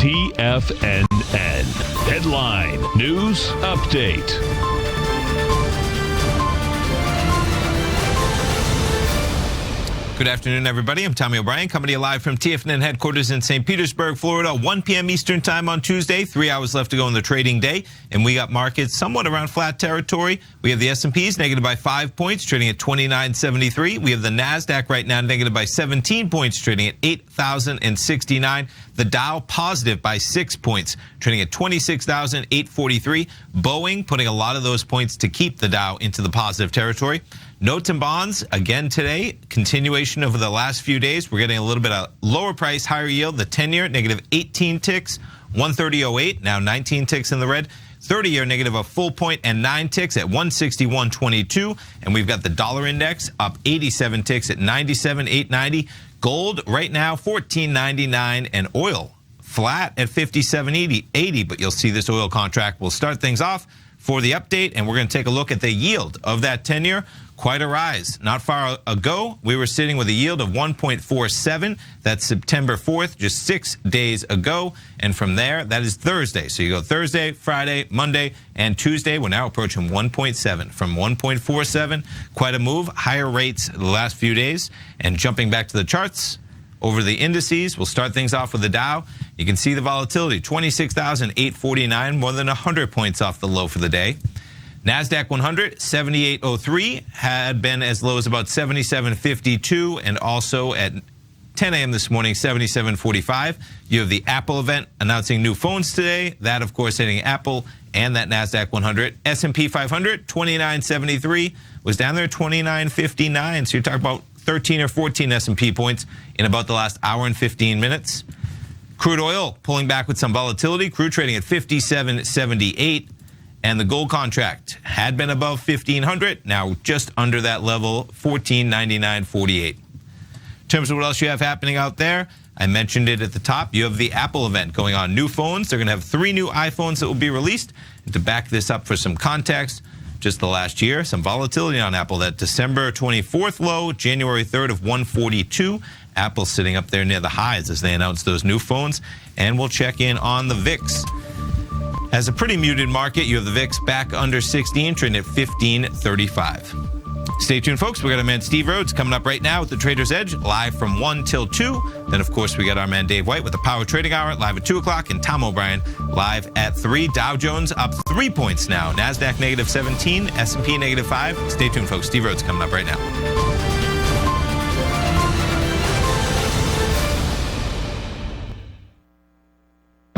TFNN. Headline News Update. Good afternoon, everybody. I'm Tommy O'Brien, coming to you live from TFNN headquarters in St. Petersburg, Florida. 1 p.m. Eastern time on Tuesday. 3 hours left to go in the trading day, and we got markets somewhat around flat territory. We have the S&Ps negative by 5 points, trading at 2973. We have the Nasdaq right now negative by 17 points, trading at 8,069. The Dow positive by 6 points, trading at 26,843. Boeing putting a lot of those points to keep the Dow into the positive territory. Notes and bonds, again today, continuation over the last few days. We're getting a little bit of lower price, higher yield. The 10-year, negative 18 ticks, 130.08, now 19 ticks in the red. 30-year, negative a full point and 9 ticks at 161.22. And we've got the dollar index up 87 ticks at 97.890. Gold right now, 14.99, and oil flat at 57.80. But you'll see this oil contract will start things off for the update, and we're going to take a look at the yield of that 10-year. Quite a rise. Not far ago, we were sitting with a yield of 1.47. That's September 4th, just 6 days ago. And from there, that is Thursday. So you go Thursday, Friday, Monday, and Tuesday. We're now approaching 1.7 from 1.47. Quite a move. Higher rates the last few days. And jumping back to the charts, over the indices, we'll start things off with the Dow. You can see the volatility, 26,849, more than 100 points off the low for the day. NASDAQ 100, 78.03, had been as low as about 77.52, and also at 10 a.m. this morning, 77.45. You have the Apple event announcing new phones today. That, of course, hitting Apple and that NASDAQ 100. S&P 500, 29.73, was down there at 29.59. So you're talking about 13 or 14 S&P points in about the last hour and 15 minutes. Crude oil pulling back with some volatility. Crude trading at 57.78. And the gold contract had been above 1,500, now just under that level, 14.9948. In terms of what else you have happening out there, I mentioned it at the top. You have the Apple event going on. New phones. They're going to have 3 new iPhones that will be released. And to back this up for some context, just the last year, some volatility on Apple. That December 24th low, January 3rd of 142. Apple sitting up there near the highs as they announce those new phones. And we'll check in on the VIX. As a pretty muted market, you have the VIX back under 16, trading at 15.35. Stay tuned, folks. We got our man Steve Rhodes coming up right now with the Trader's Edge, live from 1 till 2. Then, of course, we got our man Dave White with the Power Trading Hour, live at 2 o'clock, and Tom O'Brien live at 3. Dow Jones up 3 points now. NASDAQ negative 17, S&P negative 5. Stay tuned, folks. Steve Rhodes coming up right now.